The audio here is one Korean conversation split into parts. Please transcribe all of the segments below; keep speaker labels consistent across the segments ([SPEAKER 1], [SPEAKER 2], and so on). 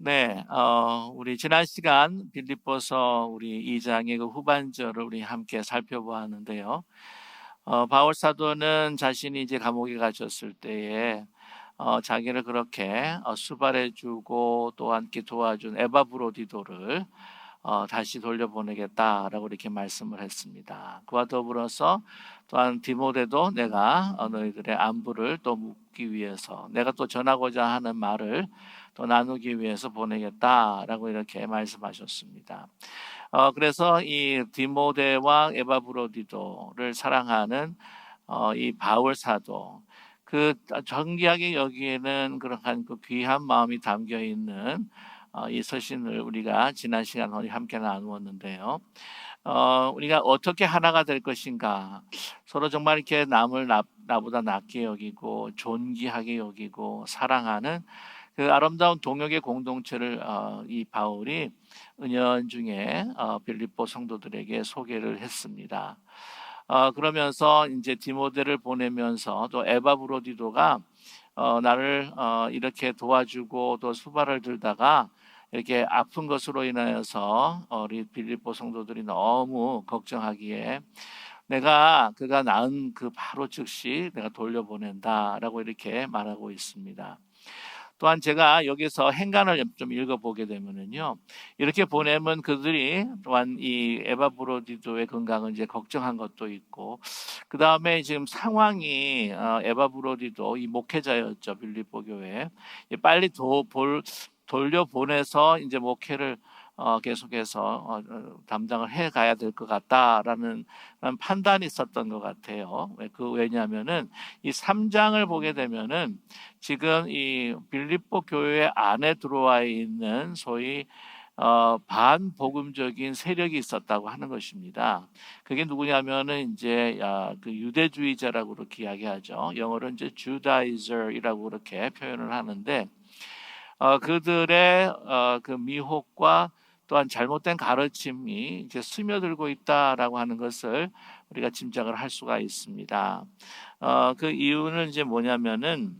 [SPEAKER 1] 네, 우리 지난 시간 빌립보서 우리 2장의 그 후반절을 우리 함께 살펴보았는데요. 바울 사도는 자신이 이제 감옥에 갇혔을 때에 자기를 그렇게 수발해주고 또 함께 도와준 에바브로디도를 다시 돌려보내겠다라고 이렇게 말씀을 했습니다. 그와 더불어서 또한 디모데도 내가 너희들의 안부를 또 묻기 위해서 내가 또 전하고자 하는 말을 또 나누기 위해서 보내겠다라고 이렇게 말씀하셨습니다. 그래서 이 디모데와 에바브로디도를 사랑하는 이 바울 사도, 그 정기하게 여기에는 그러한 그 귀한 마음이 담겨 있는 이 서신을 우리가 지난 시간 함께 나누었는데요. 우리가 어떻게 하나가 될 것인가, 서로 정말 이렇게 남을 나보다 낫게 여기고 존귀하게 여기고 사랑하는 그 아름다운 동역의 공동체를 이 바울이 은연중에 빌립보 성도들에게 소개를 했습니다. 그러면서 이제 디모데를 보내면서 또 에바브로디도가 나를 이렇게 도와주고 또 수발을 들다가 이렇게 아픈 것으로 인하여서 우리 빌립보 성도들이 너무 걱정하기에 내가 그가 낳은 그 바로 즉시 내가 돌려보낸다라고 이렇게 말하고 있습니다. 또한 제가 여기서 행간을 좀 읽어보게 되면은요, 이렇게 보내면 그들이 또한 이 에바브로디도의 건강을 이제 걱정한 것도 있고, 그 다음에 지금 상황이 에바브로디도 이 목회자였죠, 빌립보 교회. 빨리 돌려보내서 이제 목회를 계속해서 담당을 해 가야 될 것 같다라는 판단이 있었던 것 같아요. 왜냐하면은 이 3장을 보게 되면은 지금 이 빌립보 교회 안에 들어와 있는 소위 반복음적인 세력이 있었다고 하는 것입니다. 그게 누구냐면은 이제 그 유대주의자라고 그렇게 이야기하죠. 영어로 이제 주다이저이라고 그렇게 표현을 하는데 그들의 그 미혹과 또한 잘못된 가르침이 이제 스며들고 있다라고 하는 것을 우리가 짐작을 할 수가 있습니다. 그 이유는 이제 뭐냐면은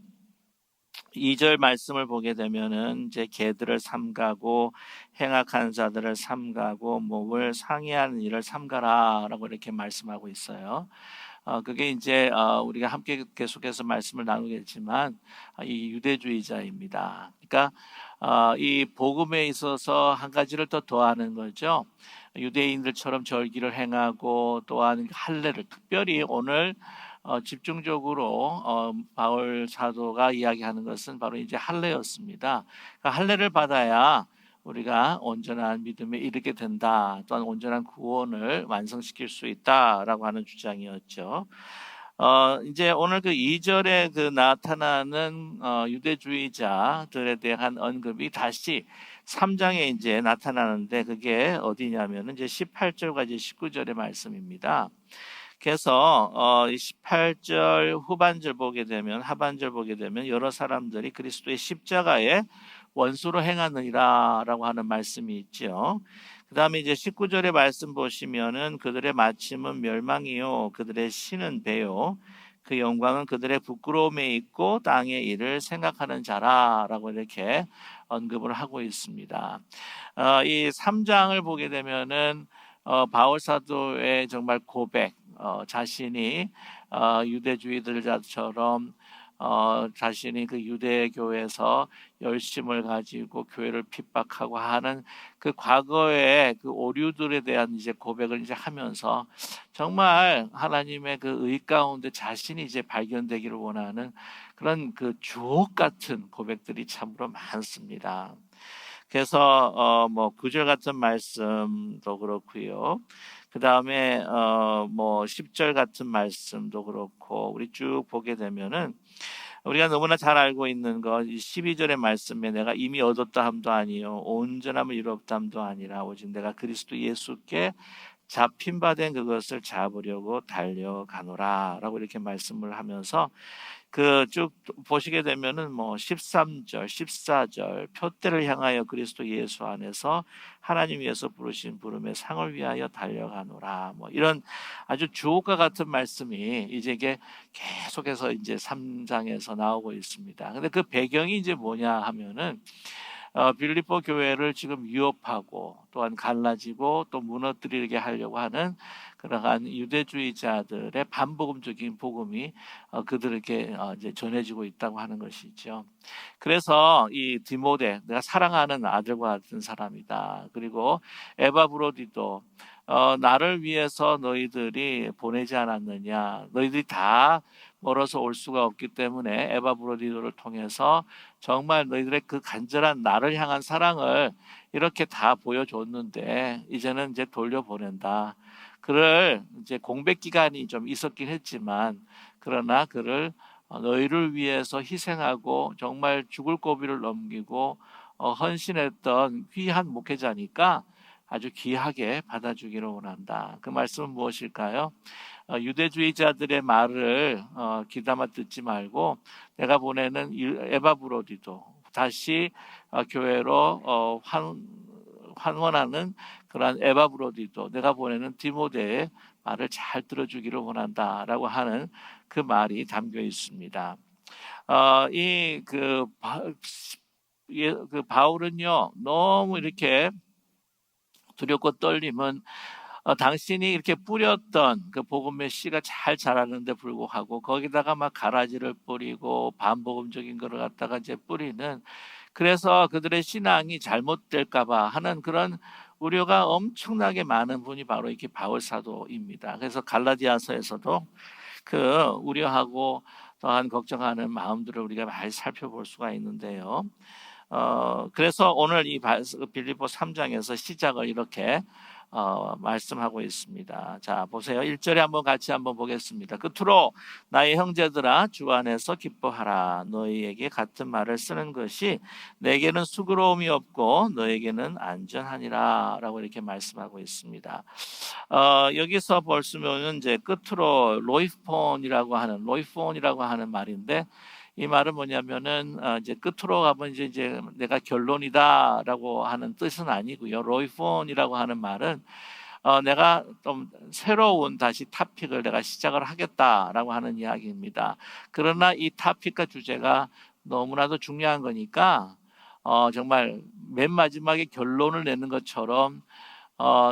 [SPEAKER 1] 2절 말씀을 보게 되면은 이제 개들을 삼가고 행악한 자들을 삼가고 몸을 상해하는 일을 삼가라라고 이렇게 말씀하고 있어요. 그게 이제 우리가 함께 계속해서 말씀을 나누겠지만 이 유대주의자입니다. 그러니까 이 복음에 있어서 한 가지를 더 더하는 거죠. 유대인들처럼 절기를 행하고 또한 할례를, 특별히 오늘 집중적으로 바울 사도가 이야기하는 것은 바로 이제 할례였습니다. 그러니까 할례를 받아야 우리가 온전한 믿음에 이르게 된다, 또한 온전한 구원을 완성시킬 수 있다라고 하는 주장이었죠. 이제 오늘 그 2절에 그 나타나는 유대주의자들에 대한 언급이 다시 3장에 이제 나타나는데, 그게 어디냐면은 이제 18절과 이제 19절의 말씀입니다. 그래서 18절 후반절 보게 되면, 하반절 보게 되면 여러 사람들이 그리스도의 십자가에 원수로 행하느니라 라고 하는 말씀이 있죠. 그 다음에 이제 19절의 말씀 보시면은 그들의 마침은 멸망이요 그들의 신은 배요 그 영광은 그들의 부끄러움에 있고 땅의 일을 생각하는 자라라고 이렇게 언급을 하고 있습니다. 이 3장을 보게 되면은 바울 사도의 정말 고백, 자신이 유대주의들처럼 자신이 그 유대교에서 열심을 가지고 교회를 핍박하고 하는 그 과거의 그 오류들에 대한 이제 고백을 이제 하면서 정말 하나님의 그 의 가운데 자신이 이제 발견되기를 원하는 그런 그 주옥 같은 고백들이 참으로 많습니다. 그래서 뭐 9절 같은 말씀도 그렇고요. 그 다음에 뭐 10절 같은 말씀도 그렇고 우리 쭉 보게 되면은 우리가 너무나 잘 알고 있는 것, 12절의 말씀에 내가 이미 얻었다 함도 아니요 온전함을 이루었다 함도 아니라 오직 내가 그리스도 예수께 잡힌 바 된 그것을 잡으려고 달려가노라 라고 이렇게 말씀을 하면서 그 쭉 보시게 되면은 뭐 13절, 14절 표대를 향하여 그리스도 예수 안에서 하나님 위에서 부르신 부름의 상을 위하여 달려가노라, 뭐 이런 아주 주옥과 같은 말씀이 이제 이게 계속해서 이제 3장에서 나오고 있습니다. 근데 그 배경이 이제 뭐냐 하면은 빌립보 교회를 지금 위협하고 또한 갈라지고 또 무너뜨리게 하려고 하는 그러한 유대주의자들의 반복음적인 복음이 그들에게 이제 전해지고 있다고 하는 것이죠. 그래서 이 디모데, 내가 사랑하는 아들과 같은 사람이다. 그리고 에바브로디도 나를 위해서 너희들이 보내지 않았느냐. 너희들이 다 멀어서 올 수가 없기 때문에 에바브로디도를 통해서 정말 너희들의 그 간절한 나를 향한 사랑을 이렇게 다 보여줬는데 이제는 이제 돌려보낸다. 그를 이제 공백 기간이 좀 있었긴 했지만 그러나 그를 너희를 위해서 희생하고 정말 죽을 고비를 넘기고 헌신했던 귀한 목회자니까 아주 귀하게 받아주기를 원한다. 그 말씀은 무엇일까요? 유대주의자들의 말을 귀담아 듣지 말고 내가 보내는 에바브로디도 다시 교회로 환원하는 그러한 에바브로디도 내가 보내는 디모데의 말을 잘 들어주기를 원한다라고 하는 그 말이 담겨 있습니다. 그 바울은요 너무 이렇게 두렵고 떨림은 당신이 이렇게 뿌렸던 그 복음의 씨가 잘 자라는데 불구하고 거기다가 막 가라지를 뿌리고 반복음적인 것을 갖다가 이제 뿌리는 그래서 그들의 신앙이 잘못될까봐 하는 그런 우려가 엄청나게 많은 분이 바로 이렇게 바울 사도입니다. 그래서 갈라디아서에서도 그 우려하고 또한 걱정하는 마음들을 우리가 많이 살펴볼 수가 있는데요. 그래서 오늘 이 빌립보 3장에서 시작을 이렇게 말씀하고 있습니다. 자, 보세요. 1절에 한번 같이 한번 보겠습니다. 끝으로 나의 형제들아 주 안에서 기뻐하라. 너희에게 같은 말을 쓰는 것이 내게는 수고로움이 없고 너에게는 안전하니라 라고 이렇게 말씀하고 있습니다. 여기서 보시면 이제 끝으로 로이폰이라고 하는 말인데 이 말은 뭐냐면은 이제 끝으로 가면 이제 내가 결론이다라고 하는 뜻은 아니고요. 로이폰이라고 하는 말은 내가 좀 새로운 다시 토픽을 내가 시작을 하겠다라고 하는 이야기입니다. 그러나 이 토픽과 주제가 너무나도 중요한 거니까 정말 맨 마지막에 결론을 내는 것처럼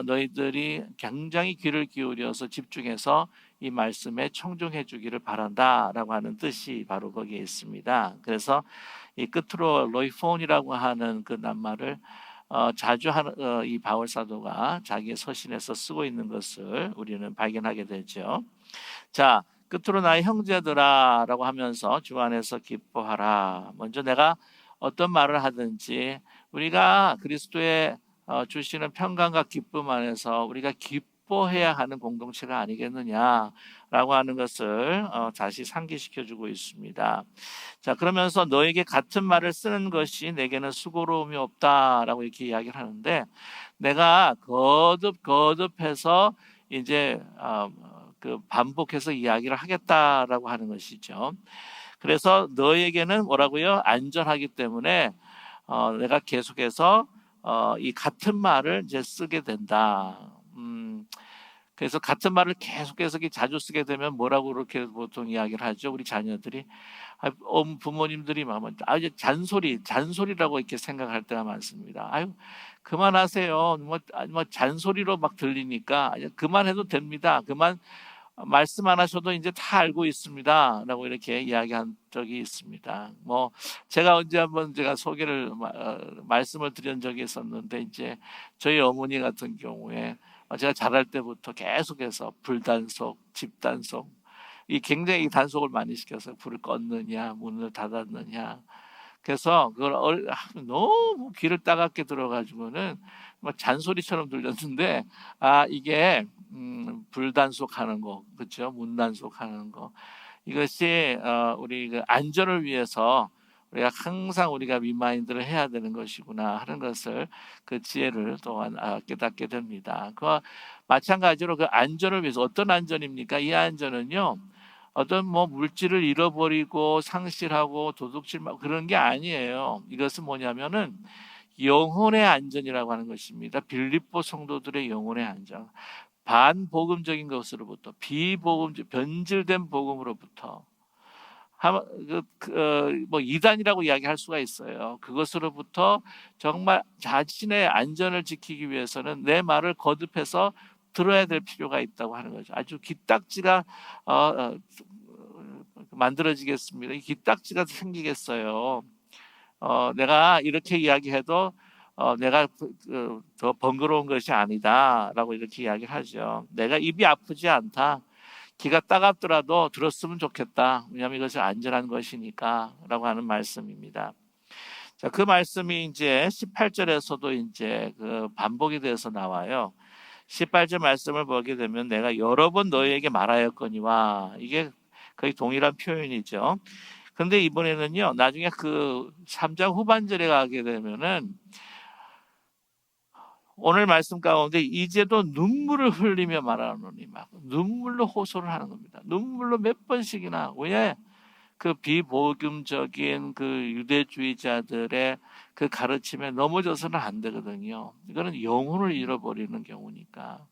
[SPEAKER 1] 너희들이 굉장히 귀를 기울여서 집중해서 이 말씀에 청중해 주기를 바란다라고 하는 뜻이 바로 거기에 있습니다. 그래서 이 끝으로 로이폰이라고 하는 그 낱말을 자주 이 바울 사도가 자기의 서신에서 쓰고 있는 것을 우리는 발견하게 되죠. 자, 끝으로 나의 형제들아라고 하면서 주 안에서 기뻐하라. 먼저 내가 어떤 말을 하든지 우리가 그리스도의 주시는 평강과 기쁨 안에서 우리가 기뻐해야 하는 공동체가 아니겠느냐라고 하는 것을 다시 상기시켜주고 있습니다. 자, 그러면서 너에게 같은 말을 쓰는 것이 내게는 수고로움이 없다라고 이렇게 이야기를 하는데 내가 거듭해서 이제 그 반복해서 이야기를 하겠다라고 하는 것이죠. 그래서 너에게는 뭐라고요? 안전하기 때문에 내가 계속해서 이 같은 말을 이제 쓰게 된다. 그래서 같은 말을 계속해서 자주 쓰게 되면 뭐라고 그렇게 보통 이야기를 하죠. 우리 자녀들이 부모님들이 아주 잔소리라고 이렇게 생각할 때가 많습니다. 아유 그만하세요. 뭐 잔소리로 막 들리니까 그만해도 됩니다. 그만 말씀 안 하셔도 이제 다 알고 있습니다. 라고 이렇게 이야기한 적이 있습니다. 뭐, 제가 언제 한번 제가 말씀을 드린 적이 있었는데, 이제 저희 어머니 같은 경우에 제가 자랄 때부터 계속해서 불단속, 집단속, 이 굉장히 단속을 많이 시켜서 불을 껐느냐, 문을 닫았느냐. 그래서 그걸 너무 귀를 따갑게 들어가지고는 뭐 잔소리처럼 들렸는데 이게 불단속하는 거, 그렇죠? 문단속하는 거 이것이 우리 그 안전을 위해서 우리가 항상 우리가 리마인드를 해야 되는 것이구나 하는 것을 그 지혜를 또한 깨닫게 됩니다. 그와 마찬가지로 그 안전을 위해서 어떤 안전입니까? 이 안전은요. 어떤 뭐 물질을 잃어버리고 상실하고 도둑질 그런 게 아니에요. 이것은 뭐냐면은 영혼의 안전이라고 하는 것입니다. 빌립보 성도들의 영혼의 안전. 반복음적인 것으로부터 변질된 복음으로부터 뭐 이단이라고 이야기할 수가 있어요. 그것으로부터 정말 자신의 안전을 지키기 위해서는 내 말을 거듭해서 들어야 될 필요가 있다고 하는 거죠. 아주 기딱지가 만들어지겠습니다. 이 기딱지가 생기겠어요. 내가 이렇게 이야기해도 내가 더 번거로운 것이 아니다라고 이렇게 이야기를 하죠. 내가 입이 아프지 않다. 기가 따갑더라도 들었으면 좋겠다. 왜냐하면 이것이 안전한 것이니까라고 하는 말씀입니다. 자, 그 말씀이 이제 18절에서도 이제 그 반복이 돼서 나와요. 18절 말씀을 보게 되면 내가 여러 번 너희에게 말하였거니와, 이게 거의 동일한 표현이죠. 근데 이번에는요, 나중에 그 3장 후반절에 가게 되면은 오늘 말씀 가운데 이제도 눈물을 흘리며 말하노니, 막 눈물로 호소를 하는 겁니다. 눈물로 몇 번씩이나. 왜? 그 비복음적인 그 유대주의자들의 그 가르침에 넘어져서는 안 되거든요. 이거는 영혼을 잃어버리는 경우니까.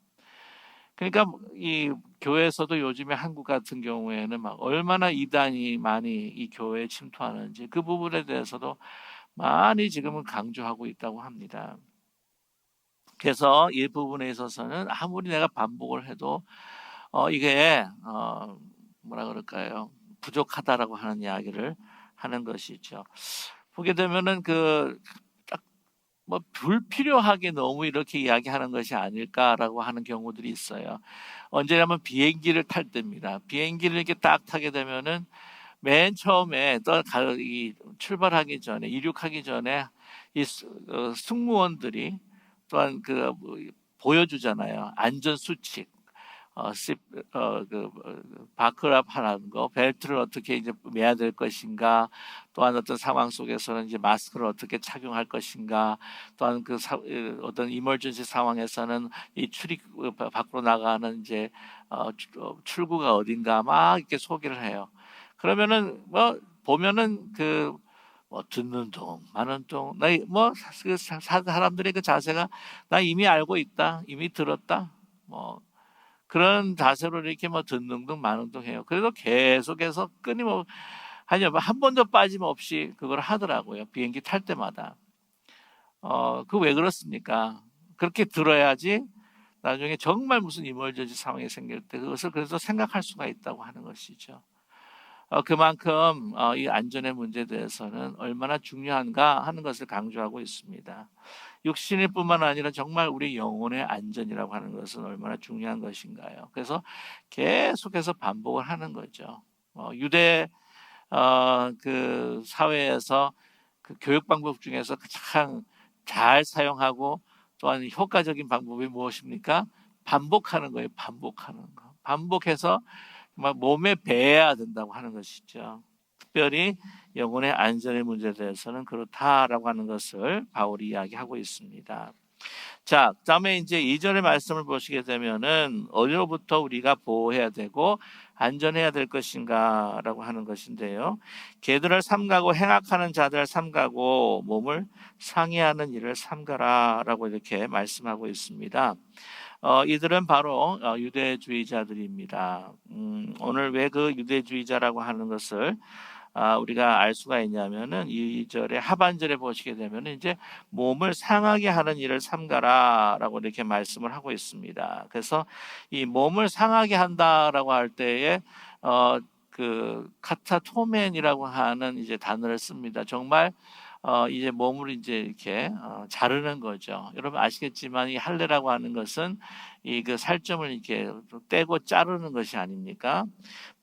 [SPEAKER 1] 그러니까 이 교회에서도 요즘에 한국 같은 경우에는 막 얼마나 이단이 많이 이 교회에 침투하는지 그 부분에 대해서도 많이 지금은 강조하고 있다고 합니다. 그래서 이 부분에 있어서는 아무리 내가 반복을 해도 이게 뭐라 그럴까요? 부족하다라고 하는 이야기를 하는 것이죠. 보게 되면은 뭐 불필요하게 너무 이렇게 이야기하는 것이 아닐까라고 하는 경우들이 있어요. 언제냐면 비행기를 탈 때입니다. 비행기를 이렇게 딱 타게 되면은 맨 처음에 출발하기 전에, 이륙하기 전에 이 승무원들이 또한 보여주잖아요. 안전 수칙. 바클랍 하는 거, 벨트를 어떻게 이제 매야 될 것인가, 또한 어떤 상황 속에서는 이제 마스크를 어떻게 착용할 것인가, 또한 어떤 이머전시 상황에서는 이 밖으로 나가는 이제 출구가 어딘가 막 이렇게 소개를 해요. 그러면은 뭐 보면은 뭐 듣는 동, 마는 동, 사람들의 그 자세가 나 이미 알고 있다, 이미 들었다, 뭐 그런 자세로 이렇게 뭐 듣는 둥 마는 둥 해요. 그래도 계속해서 끊임없이 한 번도 빠짐없이 그걸 하더라고요. 비행기 탈 때마다. 그 왜 그렇습니까? 그렇게 들어야지 나중에 정말 무슨 이멀전시 상황이 생길 때 그것을 그래서 생각할 수가 있다고 하는 것이죠. 그만큼 이 안전의 문제에 대해서는 얼마나 중요한가 하는 것을 강조하고 있습니다. 육신일 뿐만 아니라 정말 우리 영혼의 안전이라고 하는 것은 얼마나 중요한 것인가요? 그래서 계속해서 반복을 하는 거죠. 유대 그 사회에서 그 교육 방법 중에서 가장 잘 사용하고 또한 효과적인 방법이 무엇입니까? 반복하는 거예요. 반복하는 거. 반복해서 몸에 배야 된다고 하는 것이죠. 특별히 영혼의 안전의 문제에 대해서는 그렇다라고 하는 것을 바울이 이야기하고 있습니다. 자, 그다음에 이제 2절의 말씀을 보시게 되면은 어디로부터 우리가 보호해야 되고 안전해야 될 것인가라고 하는 것인데요. 개들을 삼가고 행악하는 자들 삼가고 몸을 상해하는 일을 삼가라라고 이렇게 말씀하고 있습니다. 이들은 바로 유대주의자들입니다. 오늘 왜 그 유대주의자라고 하는 것을 우리가 알 수가 있냐면은 2절의 하반절에 보시게 되면 이제 몸을 상하게 하는 일을 삼가라라고 이렇게 말씀을 하고 있습니다. 그래서 이 몸을 상하게 한다라고 할 때에 그 카타토멘이라고 하는 이제 단어를 씁니다. 정말 이제 몸을 이제 이렇게 자르는 거죠. 여러분 아시겠지만 이 할례라고 하는 것은 이 그 살점을 이렇게 떼고 자르는 것이 아닙니까?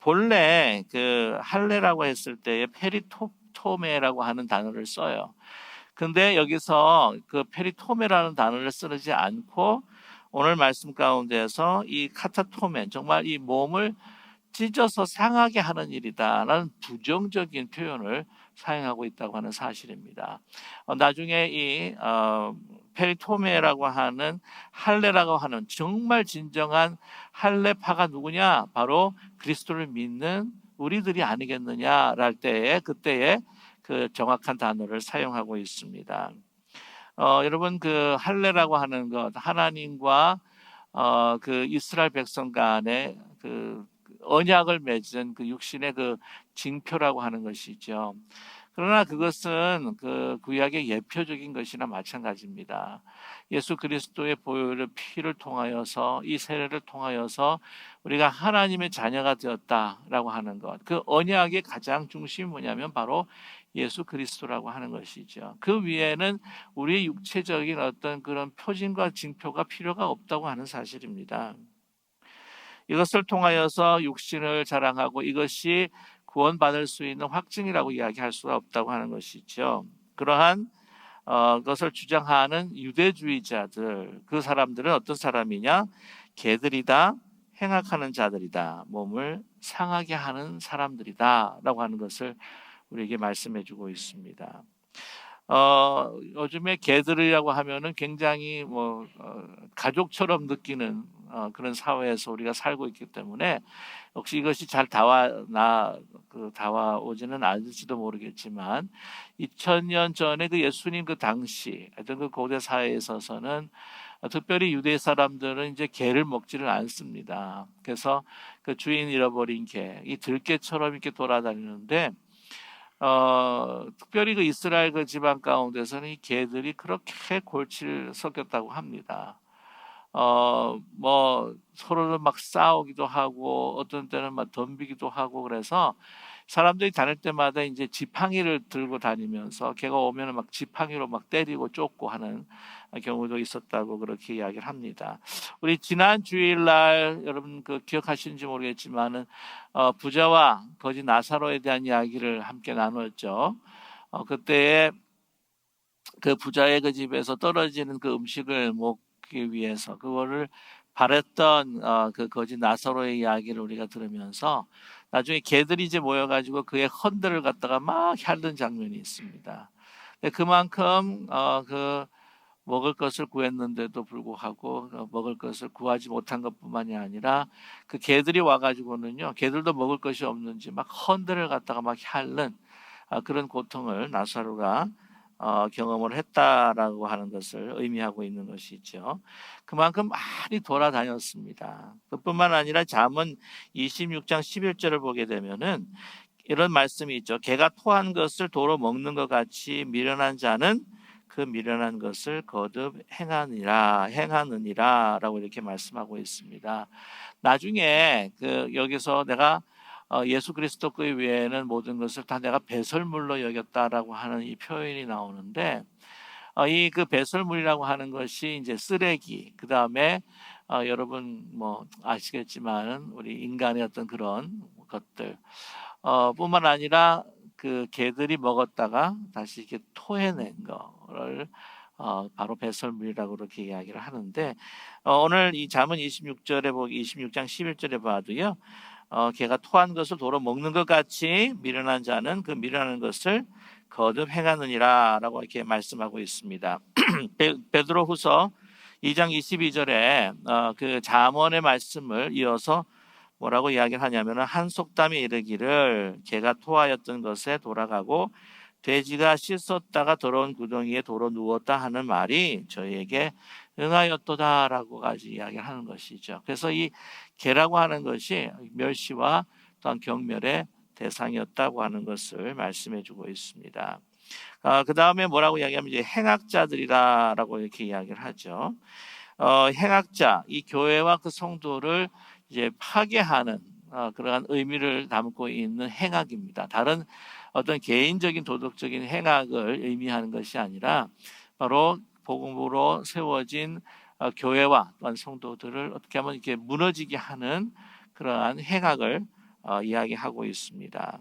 [SPEAKER 1] 본래 그 할례라고 했을 때에 페리토메라고 하는 단어를 써요. 근데 여기서 그 페리토메라는 단어를 쓰지 않고 오늘 말씀 가운데에서 이 카타토멘, 정말 이 몸을 찢어서 상하게 하는 일이다라는 부정적인 표현을 사용하고 있다고 하는 사실입니다. 나중에 이 페리토메라고 하는 할례라고 하는 정말 진정한 할례파가 누구냐? 바로 그리스도를 믿는 우리들이 아니겠느냐랄 때에 그때에 그 정확한 단어를 사용하고 있습니다. 여러분 그 할례라고 하는 것 하나님과 그 이스라엘 백성 간의 그 언약을 맺은 그 육신의 그 징표라고 하는 것이죠. 그러나 그것은 그 구약의 예표적인 것이나 마찬가지입니다. 예수 그리스도의 보혈의 피를 통하여서 이 세례를 통하여서 우리가 하나님의 자녀가 되었다라고 하는 것. 그 언약의 가장 중심이 뭐냐면 바로 예수 그리스도라고 하는 것이죠. 그 위에는 우리의 육체적인 어떤 그런 표징과 징표가 필요가 없다고 하는 사실입니다. 이것을 통하여서 육신을 자랑하고 이것이 구원받을 수 있는 확증이라고 이야기할 수가 없다고 하는 것이죠. 그러한 것을 주장하는 유대주의자들, 그 사람들은 어떤 사람이냐? 개들이다, 행악하는 자들이다, 몸을 상하게 하는 사람들이다 라고 하는 것을 우리에게 말씀해 주고 있습니다. 요즘에 개들이라고 하면은 굉장히 가족처럼 느끼는 그런 사회에서 우리가 살고 있기 때문에 혹시 이것이 잘 다와오지는 않을지도 모르겠지만 2000년 전에 그 예수님 그 당시 하여튼 그 고대 사회에 있어서는 특별히 유대 사람들은 이제 개를 먹지를 않습니다. 그래서 그 주인 잃어버린 개, 이 들개처럼 이렇게 돌아다니는데 특별히 그 이스라엘 그 지방 가운데서는 이 개들이 그렇게 골치를 썩였다고 합니다. 서로는 막 싸우기도 하고 어떤 때는 막 덤비기도 하고 그래서 사람들이 다닐 때마다 이제 지팡이를 들고 다니면서 걔가 오면은 막 지팡이로 막 때리고 쫓고 하는 경우도 있었다고 그렇게 이야기를 합니다. 우리 지난 주일날 여러분 그 기억하시는지 모르겠지만은 부자와 거지 나사로에 대한 이야기를 함께 나눴죠. 그때에 그 부자의 그 집에서 떨어지는 그 음식을 먹기 위해서 그거를 바랬던 그 거지 나사로의 이야기를 우리가 들으면서 나중에 개들이 이제 모여가지고 그의 헌들을 갖다가 막 핥는 장면이 있습니다. 그만큼 그 먹을 것을 구했는데도 불구하고 먹을 것을 구하지 못한 것뿐만이 아니라 그 개들이 와가지고는요, 개들도 먹을 것이 없는지 막 헌들을 갖다가 막 핥는 그런 고통을 나사로가 경험을 했다라고 하는 것을 의미하고 있는 것이죠. 그만큼 많이 돌아다녔습니다. 그뿐만 아니라 잠언 26장 11절을 보게 되면은 이런 말씀이 있죠. 개가 토한 것을 도로 먹는 것 같이 미련한 자는 그 미련한 것을 거듭 행하느니라라고 이렇게 말씀하고 있습니다. 나중에 그 여기서 내가 예수 그리스도 그 외에는 모든 것을 다 내가 배설물로 여겼다라고 하는 이 표현이 나오는데 이 그 배설물이라고 하는 것이 이제 쓰레기, 그 다음에 여러분 뭐 아시겠지만 우리 인간의 어떤 그런 것들 뿐만 아니라 그 개들이 먹었다가 다시 이렇게 토해낸 거를 바로 배설물이라고 그렇게 이야기를 하는데 오늘 이 잠언 26절에 보기 26장 11절에 봐도요. 개가 토한 것을 도로 먹는 것 같이 미련한 자는 그 미련한 것을 거듭 행하느니라라고 이렇게 말씀하고 있습니다. 베드로후서 2장 22절에 그 잠언의 말씀을 이어서 뭐라고 이야기를 하냐면 한 속담에 이르기를 개가 토하였던 것에 돌아가고 돼지가 씻었다가 더러운 구덩이에 도로 누웠다 하는 말이 저희에게 응하였도다라고까지 이야기를 하는 것이죠. 그래서 이 개라고 하는 것이 멸시와 또한 경멸의 대상이었다고 하는 것을 말씀해주고 있습니다. 그 다음에 뭐라고 이야기하면 이제 행악자들이라고 이렇게 이야기를 하죠. 행악자, 이 교회와 그 성도를 이제 파괴하는 그러한 의미를 담고 있는 행악입니다. 다른 어떤 개인적인 도덕적인 행악을 의미하는 것이 아니라 바로 복음으로 세워진 교회와 또한 성도들을 어떻게 하면 이렇게 무너지게 하는 그러한 행악을 이야기하고 있습니다.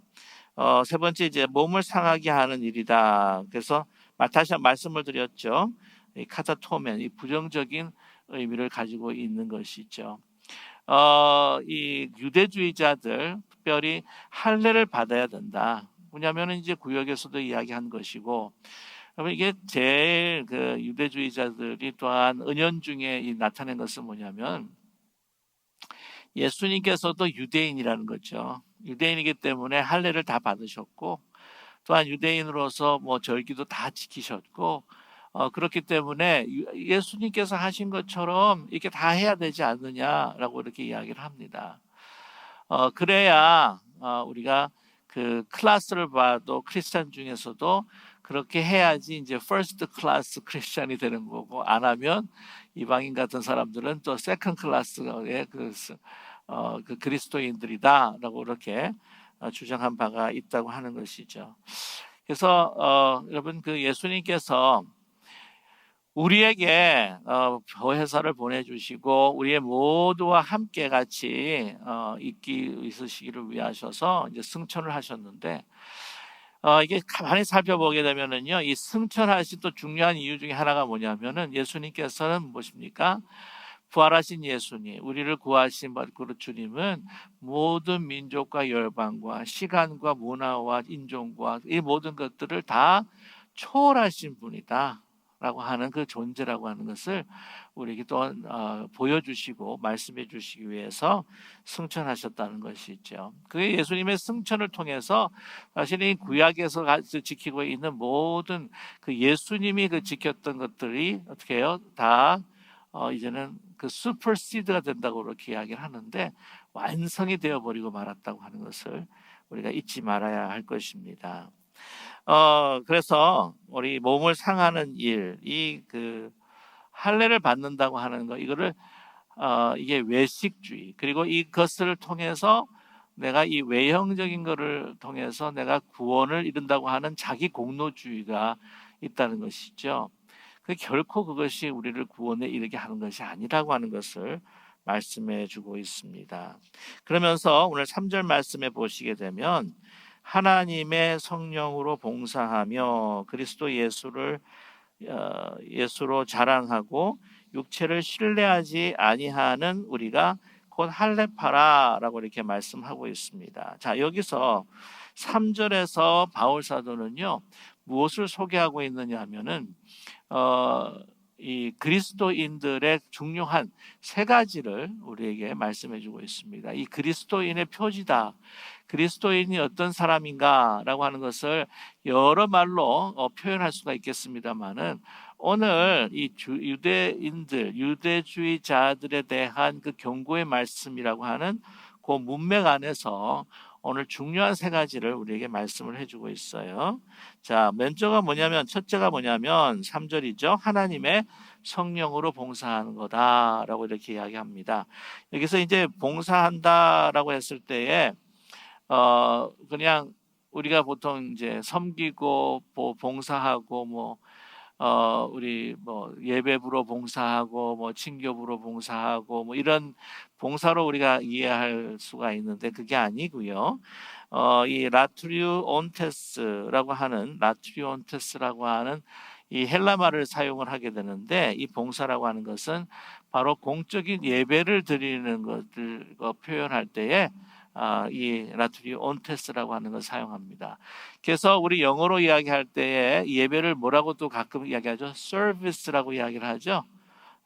[SPEAKER 1] 세 번째 이제 몸을 상하게 하는 일이다. 그래서 다시 한 말씀을 드렸죠. 이 카타토멘, 이 부정적인 의미를 가지고 있는 것이죠. 이 유대주의자들 특별히 할례를 받아야 된다. 왜냐하면 이제 구역에서도 이야기한 것이고, 이게 제일 그 유대주의자들이 또한 은연중에 나타낸 것은 뭐냐면 예수님께서도 유대인이라는 거죠. 유대인이기 때문에 할례를 다 받으셨고, 또한 유대인으로서 뭐 절기도 다 지키셨고, 그렇기 때문에 예수님께서 하신 것처럼 이렇게 다 해야 되지 않느냐라고 이렇게 이야기를 합니다. 그래야 우리가 그 클래스를 봐도 크리스찬 중에서도 그렇게 해야지 이제 퍼스트 클래스 크리스찬이 되는 거고, 안 하면 이방인 같은 사람들은 또 세컨 클래스의 그 그리스도인들이다라고 이렇게 주장한 바가 있다고 하는 것이죠. 그래서 여러분, 그 예수님께서 우리에게 보혜사를 보내주시고 우리의 모두와 함께 같이 있으시기를 위하셔서 이제 승천을 하셨는데, 이게 가만히 살펴보게 되면은요, 이 승천하신 또 중요한 이유 중에 하나가 뭐냐면은, 예수님께서는 무엇입니까? 부활하신 예수님, 우리를 구하신 그 주님은 모든 민족과 열방과 시간과 문화와 인종과 이 모든 것들을 다 초월하신 분이다 라고 하는, 그 존재라고 하는 것을 우리에게 또 보여주시고 말씀해 주시기 위해서 승천하셨다는 것이죠. 그게 예수님의 승천을 통해서 사실 이 구약에서 지키고 있는 모든 그 예수님이 그 지켰던 것들이 어떻게 해요? 다 이제는 그 슈퍼시드가 된다고 그렇게 이야기를 하는데, 완성이 되어버리고 말았다고 하는 것을 우리가 잊지 말아야 할 것입니다. 그래서 우리 몸을 상하는 일, 이 그 할례를 받는다고 하는 거, 이거를 이게 외식주의, 그리고 이것을 통해서 내가 이 외형적인 것을 통해서 내가 구원을 이룬다고 하는 자기 공로주의가 있다는 것이죠. 결코 그것이 우리를 구원에 이르게 하는 것이 아니라고 하는 것을 말씀해 주고 있습니다. 그러면서 오늘 3절 말씀에 보시게 되면, 하나님의 성령으로 봉사하며 그리스도 예수로 자랑하고 육체를 신뢰하지 아니하는 우리가 곧 할례파라라고 이렇게 말씀하고 있습니다. 자, 여기서 3절에서 바울 사도는요, 무엇을 소개하고 있느냐 하면은 이 그리스도인들의 중요한 세 가지를 우리에게 말씀해 주고 있습니다. 이 그리스도인의 표지다, 그리스도인이 어떤 사람인가라고 하는 것을 여러 말로 표현할 수가 있겠습니다만은, 오늘 이 유대인들, 유대주의자들에 대한 그 경고의 말씀이라고 하는 그 문맥 안에서 오늘 중요한 세 가지를 우리에게 말씀을 해주고 있어요. 자, 먼저가 뭐냐면, 첫째가 뭐냐면 3절이죠. 하나님의 성령으로 봉사하는 거다라고 이렇게 이야기합니다. 여기서 이제 봉사한다라고 했을 때에 그냥 우리가 보통 이제 섬기고 봉사하고 우리 예배부로 봉사하고 친교부로 봉사하고 이런 봉사로 우리가 이해할 수가 있는데, 그게 아니고요. 이 라트리온테스라고 하는 이 헬라말을 사용을 하게 되는데, 이 봉사라고 하는 것은 바로 공적인 예배를 드리는 것을 표현할 때에 이 라트리온테스라고 하는 것을 사용합니다. 그래서 우리 영어로 이야기할 때에 예배를 뭐라고 또 가끔 이야기하죠? 서비스라고 이야기를 하죠.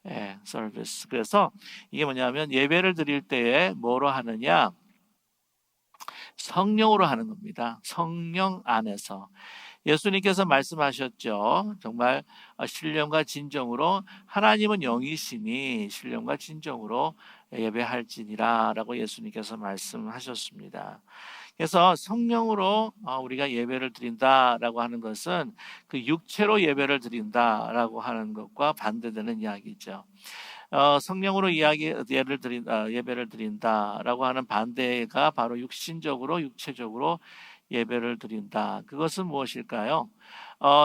[SPEAKER 1] 예, 서비스. 그래서 이게 뭐냐면, 예배를 드릴 때에 뭐로 하느냐? 성령으로 하는 겁니다. 성령 안에서. 예수님께서 말씀하셨죠. 정말 신령과 진정으로, 하나님은 영이시니 신령과 진정으로 예배할지니라 라고 예수님께서 말씀하셨습니다. 그래서 성령으로 우리가 예배를 드린다라고 하는 것은 그 육체로 예배를 드린다라고 하는 것과 반대되는 이야기죠. 성령으로 예배를 드린다라고 하는 반대가 바로 육신적으로, 육체적으로 예배를 드린다. 그것은 무엇일까요?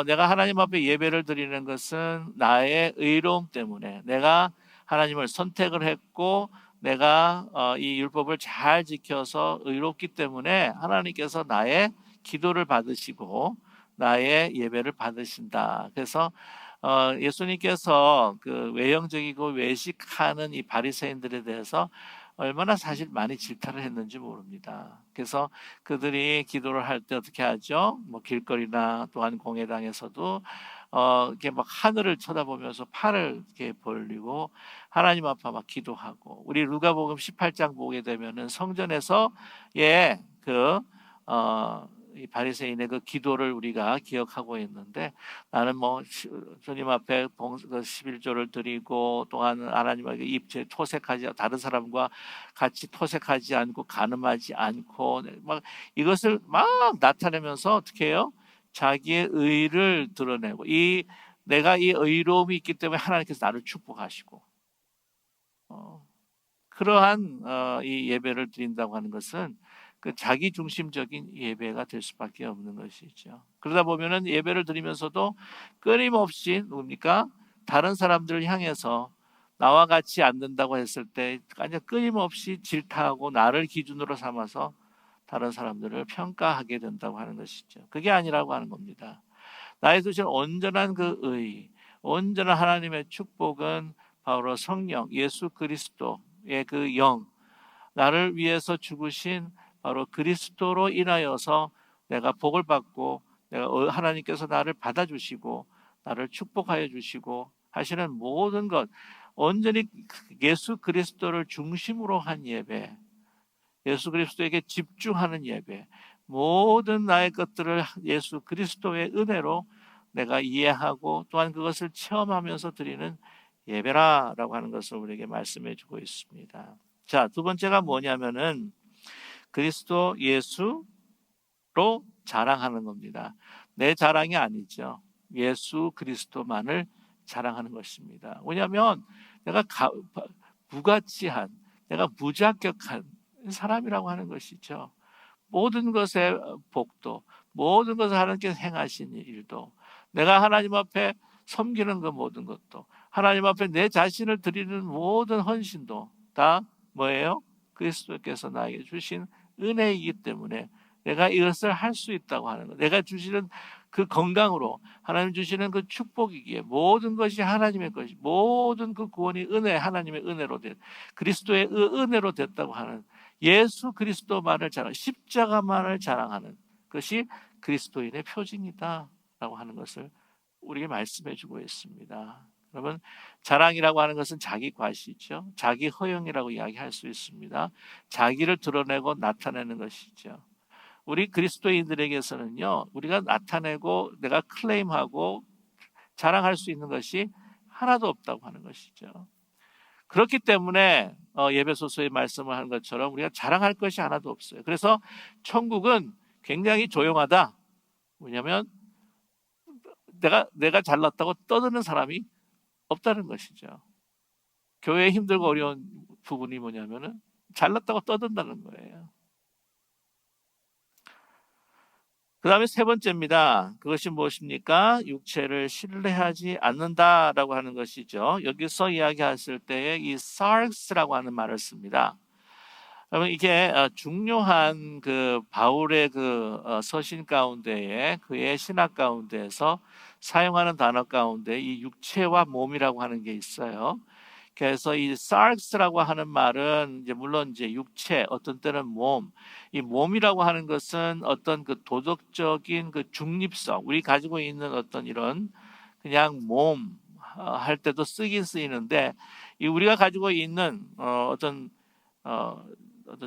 [SPEAKER 1] 내가 하나님 앞에 예배를 드리는 것은 나의 의로움 때문에, 내가 하나님을 선택을 했고 내가 이 율법을 잘 지켜서 의롭기 때문에 하나님께서 나의 기도를 받으시고 나의 예배를 받으신다. 그래서 예수님께서 그 외형적이고 외식하는 이 바리새인들에 대해서 얼마나 사실 많이 질타를 했는지 모릅니다. 그래서 그들이 기도를 할 때 어떻게 하죠? 길거리나 또한 공회당에서도 이렇게 막 하늘을 쳐다보면서 팔을 이렇게 벌리고 하나님 앞에 막 기도하고, 우리 누가복음 18장 보게 되면은 성전에서 그 이 바리새인의 그 기도를 우리가 기억하고 있는데, 나는 뭐 주님 앞에 11조를 드리고 또한 하나님에게 입제 토색하지, 다른 사람과 같이 토색하지 않고 간음하지 않고 막 이것을 막 나타내면서 어떻게 해요? 자기의 의를 드러내고, 내가 이 의로움이 있기 때문에 하나님께서 나를 축복하시고, 그러한 이 예배를 드린다고 하는 것은 그 자기 중심적인 예배가 될 수밖에 없는 것이죠. 그러다 보면은 예배를 드리면서도 끊임없이 뭡니까? 다른 사람들을 향해서 나와 같이 앉는다고 했을 때 아니 끊임없이 질타하고 나를 기준으로 삼아서 다른 사람들을 평가하게 된다고 하는 것이죠. 그게 아니라고 하는 겁니다. 나의 주신 온전한 그 의, 온전한 하나님의 축복은 바로 성령, 예수 그리스도의 그 영, 나를 위해서 죽으신 바로 그리스도로 인하여서 내가 복을 받고, 내가 하나님께서 나를 받아주시고 나를 축복하여 주시고 하시는 모든 것, 온전히 예수 그리스도를 중심으로 한 예배, 예수 그리스도에게 집중하는 예배, 모든 나의 것들을 예수 그리스도의 은혜로 내가 이해하고 또한 그것을 체험하면서 드리는 예배라라고 하는 것을 우리에게 말씀해 주고 있습니다. 자, 두 번째가 뭐냐면은 그리스도 예수로 자랑하는 겁니다. 내 자랑이 아니죠. 예수 그리스도만을 자랑하는 것입니다. 왜냐하면 내가 무가치한, 내가 무자격한 사람이라고 하는 것이죠. 모든 것의 복도, 모든 것을 하나님께서 행하신 일도, 내가 하나님 앞에 섬기는 그 모든 것도, 하나님 앞에 내 자신을 드리는 모든 헌신도 다 뭐예요? 그리스도께서 나에게 주신 은혜이기 때문에 내가 이것을 할 수 있다고 하는 것, 내가 주시는 그 건강으로 하나님 주시는 그 축복이기에 모든 것이 하나님의 것이, 모든 그 구원이 하나님의 은혜로 된, 그리스도의 은혜로 됐다고 하는 예수 그리스도만을 자랑, 십자가만을 자랑하는 것이 그리스도인의 표징이다라고 하는 것을 우리에게 말씀해 주고 있습니다. 여러분, 자랑이라고 하는 것은 자기 과시죠. 자기 허영이라고 이야기할 수 있습니다. 자기를 드러내고 나타내는 것이죠. 우리 그리스도인들에게서는요, 우리가 나타내고 내가 클레임하고 자랑할 수 있는 것이 하나도 없다고 하는 것이죠. 그렇기 때문에 예배소서에 말씀을 하는 것처럼 우리가 자랑할 것이 하나도 없어요. 그래서 천국은 굉장히 조용하다. 왜냐하면 내가 잘났다고 떠드는 사람이 없다는 것이죠. 교회에 힘들고 어려운 부분이 뭐냐면은 잘났다고 떠든다는 거예요. 그 다음에 세 번째입니다. 그것이 무엇입니까? 육체를 신뢰하지 않는다라고 하는 것이죠. 여기서 이야기했을 때에 이 sarx라고 하는 말을 씁니다. 여러분, 이게 중요한 그 바울의 그 서신 가운데에, 그의 신학 가운데에서 사용하는 단어 가운데 이 육체와 몸이라고 하는 게 있어요. 그래서 이 sarx라고 하는 말은 이제 물론 이제 육체, 어떤 때는 몸, 이 몸이라고 하는 것은 어떤 그 도덕적인 그 중립성, 우리 가지고 있는 어떤 이런 그냥 몸 할 때도 쓰긴 쓰이는데, 이 우리가 가지고 있는 어떤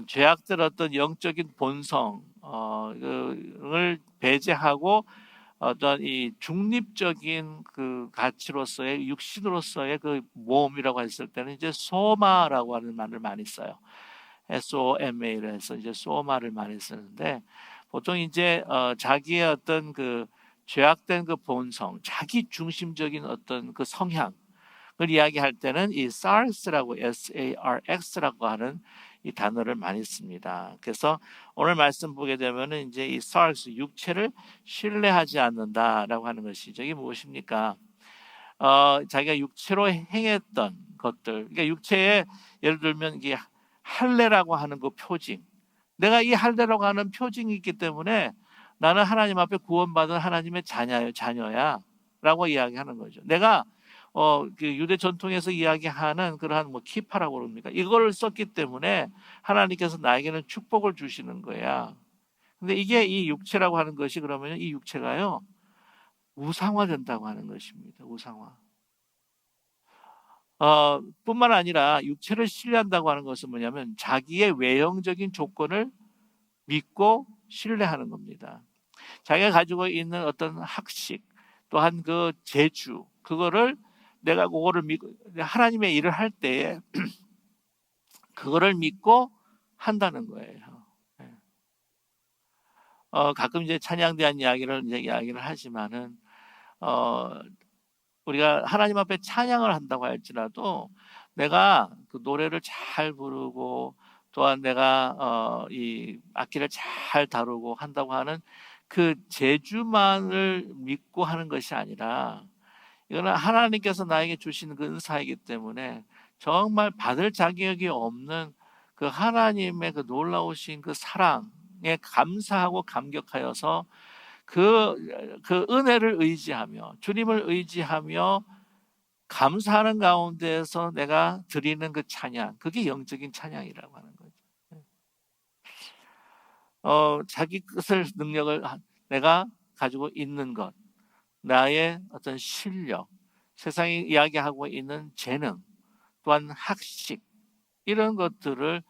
[SPEAKER 1] 죄악들, 어떤 영적인 본성 을 배제하고 어떤 이 중립적인 그 가치로서의, 육신으로서의 그 몸이라고 했을 때는 이제 소마라고 하는 말을 많이 써요. SOMA를 해서 이제 소마를 많이 쓰는데, 보통 이제 자기의 어떤 그 죄악된 그 본성, 자기 중심적인 어떤 그 성향을 이야기할 때는 이 SARX라고, SARX라고 하는 이 단어를 많이 씁니다. 그래서 오늘 말씀 보게 되면은 이제 이 SARX, 육체를 신뢰하지 않는다라고 하는 것이죠. 이게 무엇입니까? 자기가 육체로 행했던 것들, 그러니까 육체에 예를 들면 이게 할례라고 하는 그 표징, 내가 이 할례라고 하는 표징이 있기 때문에 나는 하나님 앞에 구원받은 하나님의 자녀야라고 이야기하는 거죠. 내가 그 유대 전통에서 이야기하는 그러한 뭐 키파라고 그럽니까? 이거를 썼기 때문에 하나님께서 나에게는 축복을 주시는 거야. 근데 이게 이 육체라고 하는 것이, 그러면 이 육체가요 우상화된다고 하는 것입니다. 우상화. 뿐만 아니라 육체를 신뢰한다고 하는 것은 뭐냐면 자기의 외형적인 조건을 믿고 신뢰하는 겁니다. 자기가 가지고 있는 어떤 학식 또한 그 재주 그거를 내가 그거를 믿고 하나님의 일을 할 때에 그거를 믿고 한다는 거예요. 예. 가끔 이제 찬양 대한 이야기를 하지만은 어, 우리가 하나님 앞에 찬양을 한다고 할지라도 내가 그 노래를 잘 부르고 또한 내가 이 악기를 잘 다루고 한다고 하는 그 재주만을 믿고 하는 것이 아니라 이거는 하나님께서 나에게 주시는 그 은사이기 때문에 정말 받을 자격이 없는 그 하나님의 그 놀라우신 그 사랑에 감사하고 감격하여서 그 은혜를 의지하며 주님을 의지하며 감사하는 가운데에서 내가 드리는 그 찬양, 그게 영적인 찬양이라고 하는 거죠. 자기 뜻을 능력을 내가 가지고 있는 것, 나의 어떤 실력, 세상이 이야기하고 있는 재능, 또한 학식 이런 것들을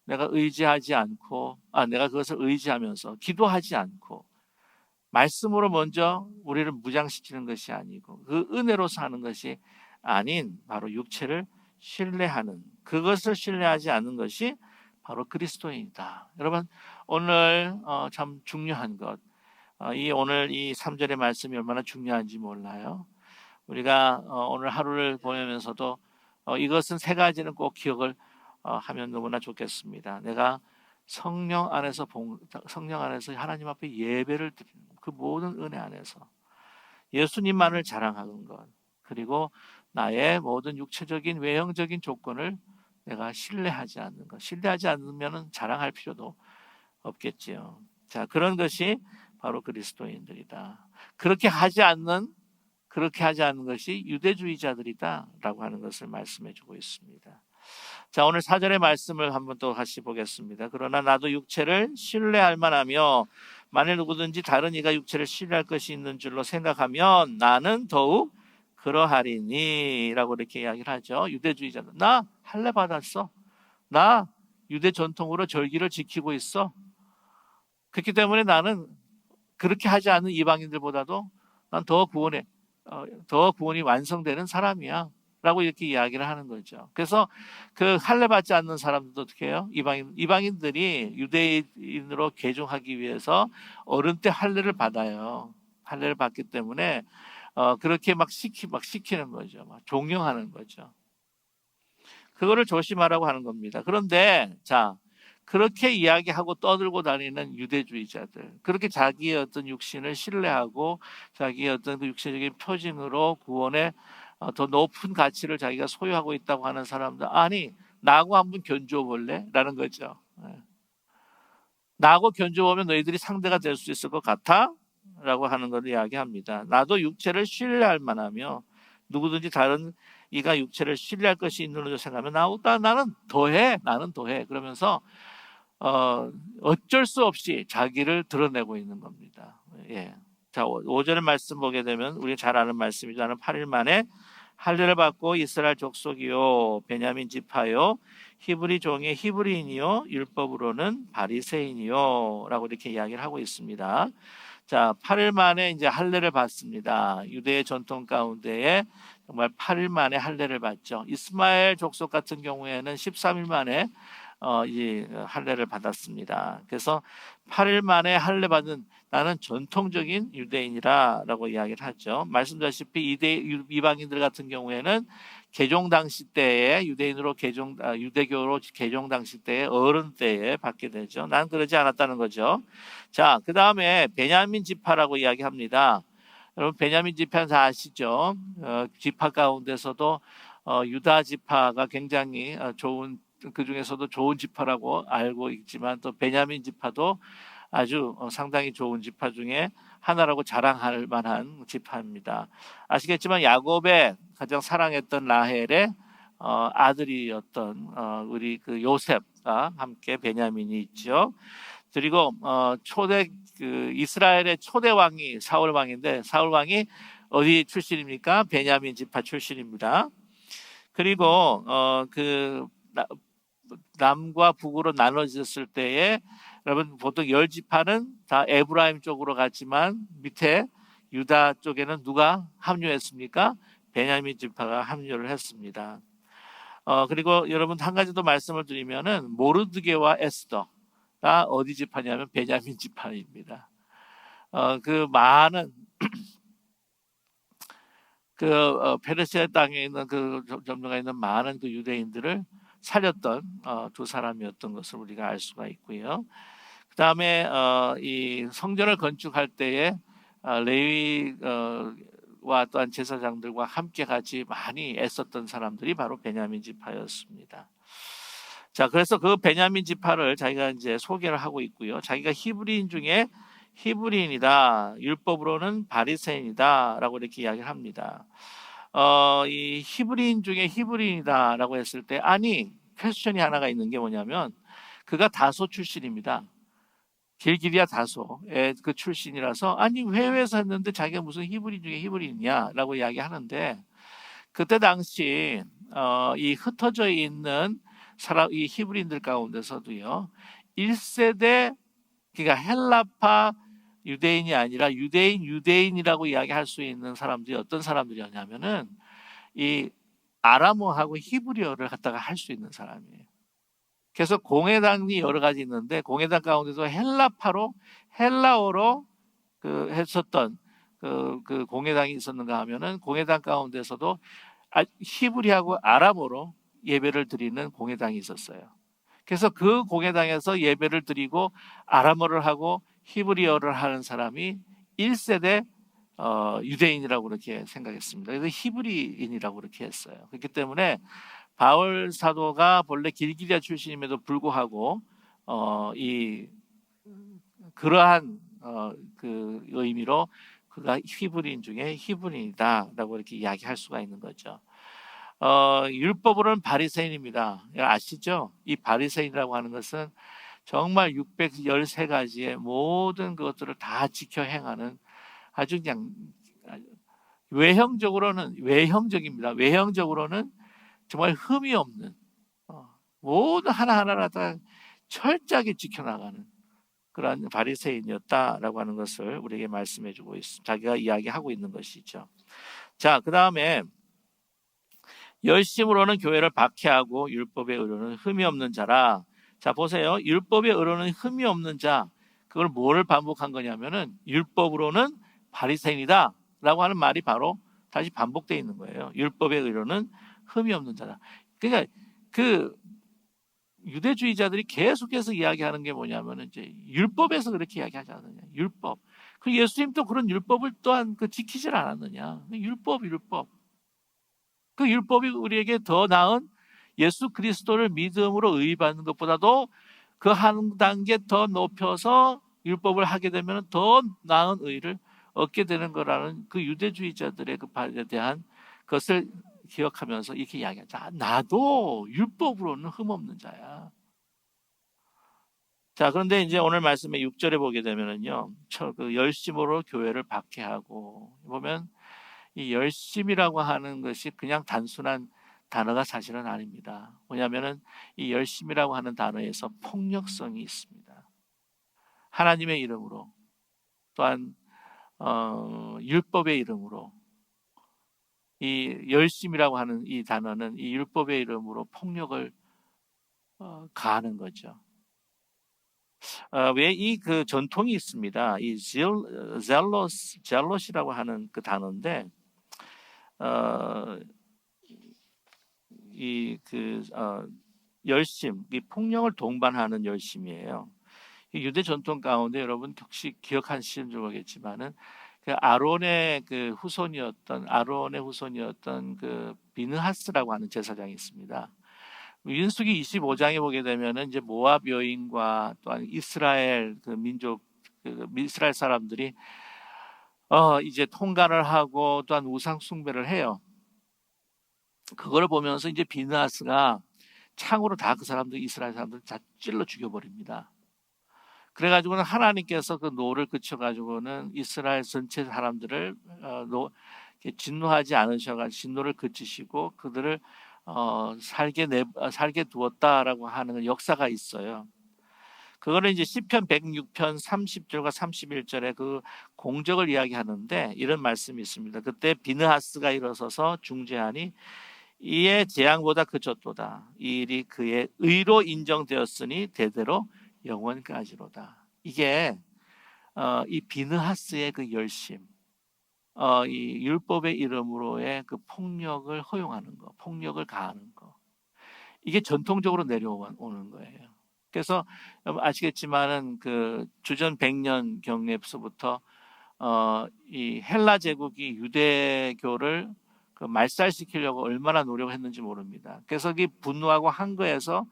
[SPEAKER 1] 내가 의지하지 않고 내가 그것을 의지하면서 기도하지 않고 말씀으로 먼저 우리를 무장시키는 것이 아니고 그 은혜로 사는 것이 아닌 바로 육체를 신뢰하는 그것을 신뢰하지 않는 것이 바로 그리스도인이다. 여러분 오늘 참 중요한 것 오늘 이 3절의 말씀이 얼마나 중요한지 몰라요. 우리가 오늘 하루를 보내면서도 이것은 세 가지는 꼭 기억을 하면 너무나 좋겠습니다. 내가 성령 안에서 하나님 앞에 예배를 드리는 그 모든 은혜 안에서 예수님만을 자랑하는 것 그리고 나의 모든 육체적인 외형적인 조건을 내가 신뢰하지 않는 것 신뢰하지 않으면 자랑할 필요도 없겠지요. 자 그런 것이 바로 그리스도인들이다. 그렇게 하지 않는 것이 유대주의자들이다라고 하는 것을 말씀해 주고 있습니다. 자 오늘 4절의 말씀을 한번 또 다시 보겠습니다. 그러나 나도 육체를 신뢰할 만하며 만일 누구든지 다른 이가 육체를 신뢰할 것이 있는 줄로 생각하면 나는 더욱 그러하리니 라고 이렇게 이야기를 하죠. 유대주의자들 나 할례 받았어. 나 유대 전통으로 절기를 지키고 있어. 그렇기 때문에 나는 그렇게 하지 않는 이방인들보다도 난 더 구원이 완성되는 사람이야 라고 이렇게 이야기를 하는 거죠. 그래서 그 할례 받지 않는 사람들도 어떻게 해요? 이방인들이 유대인으로 개종하기 위해서 어른 때 할례를 받아요. 할례를 받기 때문에 그렇게 막 시키는 거죠. 막 종용하는 거죠. 그거를 조심하라고 하는 겁니다. 그런데 자 그렇게 이야기하고 떠들고 다니는 유대주의자들 그렇게 자기의 어떤 육신을 신뢰하고 자기의 어떤 그 육체적인 표징으로 구원의 더 높은 가치를 자기가 소유하고 있다고 하는 사람들 아니 나하고 한번 견주어 볼래? 라는 거죠. 나하고 견주어 보면 너희들이 상대가 될 수 있을 것 같아? 라고 하는 걸 이야기합니다. 나도 육체를 신뢰할 만하며 누구든지 다른 이가 육체를 신뢰할 것이 있는 걸로 생각하면 나는 더해 그러면서 어쩔 수 없이 자기를 드러내고 있는 겁니다. 예. 자, 5절의 말씀 보게 되면 우리 잘 아는 말씀이죠. 나는 8일 만에 할례를 받고 이스라엘 족속이요 베냐민 지파요 히브리 종의 히브리인이요 율법으로는 바리새인이요 라고 이렇게 이야기를 하고 있습니다. 자, 8일 만에 이제 할례를 받습니다. 유대의 전통 가운데에 정말 8일 만에 할례를 받죠. 이스마엘 족속 같은 경우에는 13일 만에 이 할례를 받았습니다. 그래서 8일 만에 할례 받은 나는 전통적인 유대인이라라고 이야기를 하죠. 말씀드렸다시피 이방인들 같은 경우에는 개종 당시 때에 유대교로 개종 당시 때에 어른 때에 받게 되죠. 난 그러지 않았다는 거죠. 자, 그 다음에 베냐민 지파라고 이야기합니다. 여러분 베냐민 지파는 다 아시죠? 지파 가운데서도 유다 지파가 굉장히 좋은 그 중에서도 좋은 지파라고 알고 있지만 또 베냐민 지파도 아주 상당히 좋은 지파 중에 하나라고 자랑할 만한 지파입니다. 아시겠지만 야곱의 가장 사랑했던 라헬의 아들이었던 우리 그 요셉과 함께 베냐민이 있죠. 그리고 이스라엘의 초대 왕이 사울 왕인데 사울 왕이 어디 출신입니까? 베냐민 지파 출신입니다. 그리고 남과 북으로 나눠졌을 때에 여러분 보통 10지파는 다 에브라임 쪽으로 갔지만 밑에 유다 쪽에는 누가 합류했습니까? 베냐민 지파가 합류를 했습니다. 그리고 여러분 한 가지 더 말씀을 드리면은 모르드게와 에스더가 어디 지파냐면 베냐민 지파입니다. 그 많은 페르시아 땅에 있는 그 점령에 있는 많은 그 유대인들을 살렸던 두 사람이었던 것을 우리가 알 수가 있고요. 그 다음에 이 성전을 건축할 때에 레위와 또한 제사장들과 함께 같이 많이 애썼던 사람들이 바로 베냐민 지파였습니다. 자, 그래서 그 베냐민 지파를 자기가 이제 소개를 하고 있고요. 자기가 히브리인 중에 히브리인이다, 율법으로는 바리새인이다라고 이렇게 이야기를 합니다. 이 히브리인 중에 히브리인이다라고 했을 때 아니 퀘스천이 하나가 있는 게 뭐냐면 그가 다소 출신입니다. 길기리아 다소의 그 출신이라서 아니 해외에서 했는데 자기가 무슨 히브리인 중에 히브리인이냐라고 이야기하는데 그때 당시 이 흩어져 있는 사람 이 히브리인들 가운데서도요 1세대 그러니까 헬라파 유대인이 아니라 유대인이라고 이야기할 수 있는 사람들이 어떤 사람들이었냐면은 이 아람어하고 히브리어를 갖다가 할 수 있는 사람이에요. 그래서 공회당이 여러 가지 있는데 공회당 가운데서 헬라어로 했었던 그 공회당이 있었는가 하면은 공회당 가운데서도 히브리하고 아람어로 예배를 드리는 공회당이 있었어요. 그래서 그 공회당에서 예배를 드리고 아람어를 하고 히브리어를 하는 사람이 1세대 유대인이라고 그렇게 생각했습니다. 그래서 히브리인이라고 그렇게 했어요. 그렇기 때문에 바울 사도가 본래 길기리아 출신임에도 불구하고 이 그러한 그 의미로 그가 히브리인 중에 히브리인이다라고 이렇게 이야기할 수가 있는 거죠. 율법으로는 바리새인입니다. 아시죠? 이 바리새인이라고 하는 것은 정말 613가지의 모든 것들을 다 지켜 행하는 아주 그냥 외형적입니다. 외형적으로는 정말 흠이 없는 모든 하나하나를 다 철저하게 지켜나가는 그런 바리새인이었다라고 하는 것을 우리에게 말씀해주고 있습니다. 자기가 이야기하고 있는 것이죠. 자, 그 다음에 열심으로는 교회를 박해하고 율법의 의로는 흠이 없는 자라. 자, 보세요. 율법의 의로는 흠이 없는 자. 그걸 뭐를 반복한 거냐면은 율법으로는 바리새인이다 라고 하는 말이 바로 다시 반복되어 있는 거예요. 율법의 의로는 흠이 없는 자다. 그러니까 그 유대주의자들이 계속해서 이야기하는 게 뭐냐면은 이제 율법에서 그렇게 이야기하지 않느냐. 율법. 그 예수님도 그런 율법을 또한 지키질 않았느냐. 율법. 그 율법이 우리에게 더 나은 예수 그리스도를 믿음으로 의받는 것보다도 그 한 단계 더 높여서 율법을 하게 되면 더 나은 의를 얻게 되는 거라는 그 유대주의자들의 그 바에 대한 것을 기억하면서 이렇게 이야기하자. 나도 율법으로는 흠없는 자야. 자, 그런데 이제 오늘 말씀의 6절에 보게 되면은요, 그 열심으로 교회를 박해하고 보면 이 열심이라고 하는 것이 그냥 단순한 단어가 사실은 아닙니다. 뭐냐면은 이 열심이라고 하는 단어에서 폭력성이 있습니다. 하나님의 이름으로 또한 율법의 이름으로 이 열심이라고 하는 이 단어는 이 율법의 이름으로 폭력을 가하는 거죠. 왜 이 그 전통이 있습니다. 이 젤러시라고 하는 그 단어인데 열심, 이 폭력을 동반하는 열심이에요. 유대 전통 가운데 여러분 혹시 기억하시는지 모르겠지만은 그 아론의 후손이었던 그 비느하스라고 하는 제사장이 있습니다. 민수기 25장에 보게 되면은 이제 모압 여인과 또한 이스라엘 그 민족 이스라엘 사람들이 이제 통관을 하고 또한 우상 숭배를 해요. 그걸 보면서 이제 비느하스가 창으로 다 그 사람들 이스라엘 사람들 다 찔러 죽여버립니다. 그래가지고는 하나님께서 그 노를 그쳐가지고는 이스라엘 전체 사람들을 진노하지 않으셔가지고 진노를 그치시고 그들을 살게 두었다라고 하는 역사가 있어요. 그거는 이제 시편 106편 30절과 31절에 그 공적을 이야기하는데 이런 말씀이 있습니다. 그때 비느하스가 일어서서 중재하니 이의 재앙보다 그쳤도다. 이 일이 그의 의로 인정되었으니 대대로 영원까지로다. 이게 이 비느하스의 그 열심, 이 율법의 이름으로의 그 폭력을 허용하는 거, 폭력을 가하는 거, 이게 전통적으로 내려오는 거예요. 그래서 여러분 아시겠지만은 그 주전 100년 경에서부터 이 헬라 제국이 유대교를 그 말살시키려고 얼마나 노력했는지 모릅니다. 그래서 이 분노하고 한거에서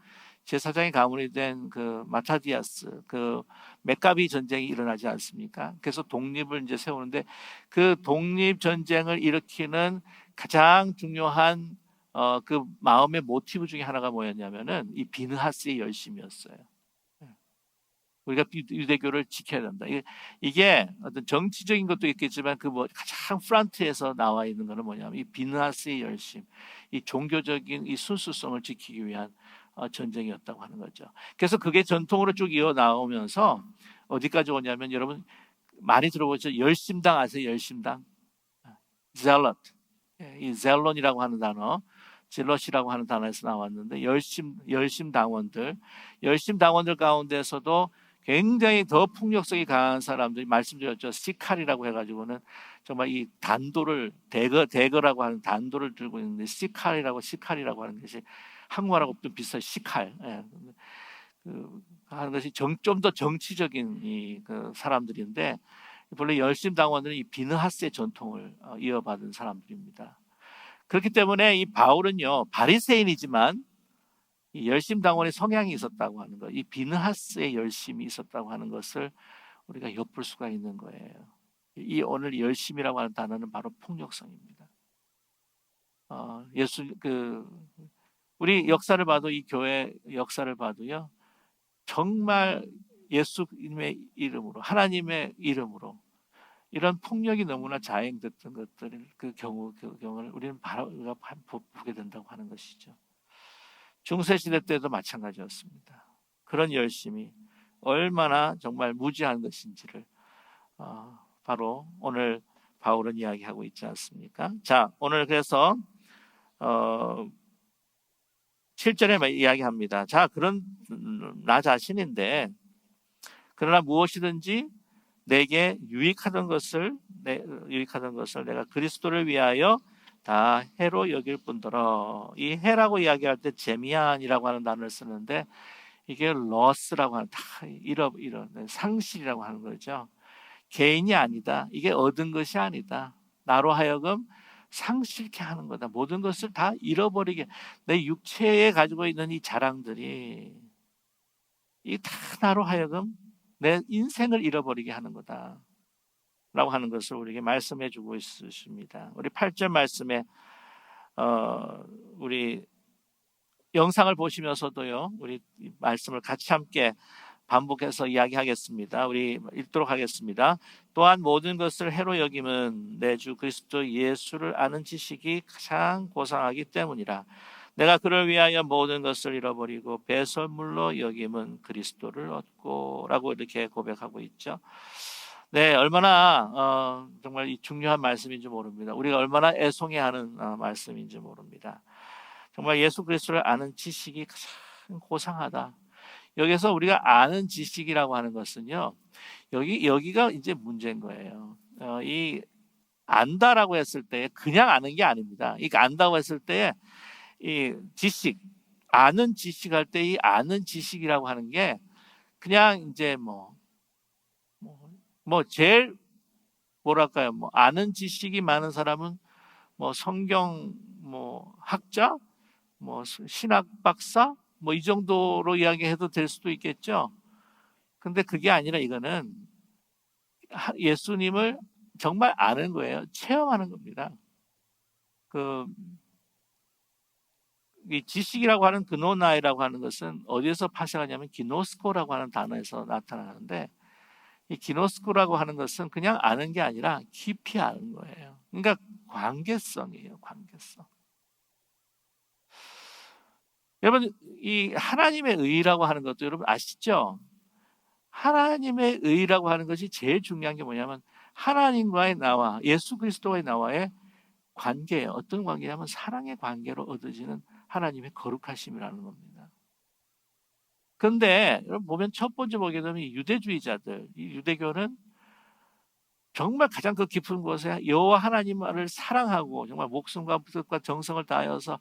[SPEAKER 1] 제사장의 가문이 된 그 마타디아스 그 맥가비 전쟁이 일어나지 않습니까? 그래서 독립을 이제 세우는데 그 독립 전쟁을 일으키는 가장 중요한 그 마음의 모티브 중에 하나가 뭐였냐면은 이 비느하스의 열심이었어요. 우리가 유대교를 지켜야 된다. 이게 어떤 정치적인 것도 있겠지만 그 뭐 가장 프런트에서 나와 있는 거는 뭐냐면 이 비느하스의 열심, 이 종교적인 이 순수성을 지키기 위한 전쟁이었다고 하는 거죠. 그래서 그게 전통으로 쭉 이어 나오면서 어디까지 오냐면 여러분 많이 들어보죠. 열심당 아세요? 열심당, zealot. 이 젤론이라고 하는 단어, 질럿이라고 하는 단어에서 나왔는데 열심 당원들 가운데서도 굉장히 더 폭력성이 강한 사람들이 말씀드렸죠. 시칼이라고 해가지고는 정말 이 단도를 대거라고 하는 단도를 들고 있는데 시칼이라고 하는 것이 한국말하고 좀 비슷한 시칼. 예. 하는 것이 좀 더 정치적인 그 사람들인데 본래 열심 당원들은 이 비느하스의 전통을 이어받은 사람들입니다. 그렇기 때문에 이 바울은요 바리새인이지만 이 열심 당원의 성향이 있었다고 하는 것, 이 비느하스의 열심이 있었다고 하는 것을 우리가 엿볼 수가 있는 거예요. 이 오늘 열심이라고 하는 단어는 바로 폭력성입니다. 우리 역사를 봐도 이 교회 역사를 봐도요 정말 예수님의 이름으로 하나님의 이름으로 이런 폭력이 너무나 자행됐던 것들을 그 경우를 우리는 바로 보게 된다고 하는 것이죠. 중세 시대 때도 마찬가지였습니다. 그런 열심이 얼마나 정말 무지한 것인지를 바로 오늘 바울은 이야기하고 있지 않습니까? 자, 오늘 그래서 7절에 이야기합니다. 자, 그런 나 자신인데 그러나 무엇이든지 내게 유익하던 것을 내가 그리스도를 위하여 다 해로 여길 뿐더러, 이 해라고 이야기할 때 재미안이라고 하는 단어를 쓰는데 이게 loss라고 하는 다 잃어 상실이라고 하는 거죠. 개인이 아니다. 이게 얻은 것이 아니다. 나로 하여금 상실케 하는 거다. 모든 것을 다 잃어버리게, 내 육체에 가지고 있는 이 자랑들이 이 다 나로 하여금 내 인생을 잃어버리게 하는 거다 라고 하는 것을 우리에게 말씀해 주고 있으십니다. 우리 8절 말씀에 우리 영상을 보시면서도요 우리 말씀을 같이 함께 반복해서 이야기하겠습니다. 우리 읽도록 하겠습니다. 또한 모든 것을 해로 여김은 내 주 그리스도 예수를 아는 지식이 가장 고상하기 때문이라. 내가 그를 위하여 모든 것을 잃어버리고 배설물로 여김은 그리스도를 얻고 라고 이렇게 고백하고 있죠. 네, 얼마나 정말 이 중요한 말씀인지 모릅니다. 우리가 얼마나 애송해하는 말씀인지 모릅니다. 정말 예수 그리스도를 아는 지식이 가장 고상하다. 여기서 우리가 아는 지식이라고 하는 것은요, 여기가 이제 문제인 거예요. 이 안다라고 했을 때 그냥 아는 게 아닙니다. 이 안다고 했을 때 이 지식, 아는 지식할 때 이 아는 지식이라고 하는 게 그냥 이제 제일 뭐랄까요, 아는 지식이 많은 사람은 성경 학자, 신학 박사, 이 정도로 이야기해도 될 수도 있겠죠. 근데 그게 아니라 이거는 예수님을 정말 아는 거예요. 체험하는 겁니다. 이 지식이라고 하는 그노나이라고 하는 것은 어디에서 파생하냐면 기노스코라고 하는 단어에서 나타나는데, 이 기노스코라고 하는 것은 그냥 아는 게 아니라 깊이 아는 거예요. 그러니까 관계성이에요. 관계성. 여러분 이 하나님의 의라고 하는 것도 여러분 아시죠? 하나님의 의라고 하는 것이 제일 중요한 게 뭐냐면 하나님과의 나와 예수 그리스도와의 나와의 관계예요. 어떤 관계냐면 사랑의 관계로 얻어지는 하나님의 거룩하심이라는 겁니다. 그런데 여러분 보면 첫 번째 보게 되면 이 유대주의자들, 이 유대교는 정말 가장 그 깊은 곳에 여호와 하나님을 사랑하고 정말 목숨과 뜻과 정성을 다하여서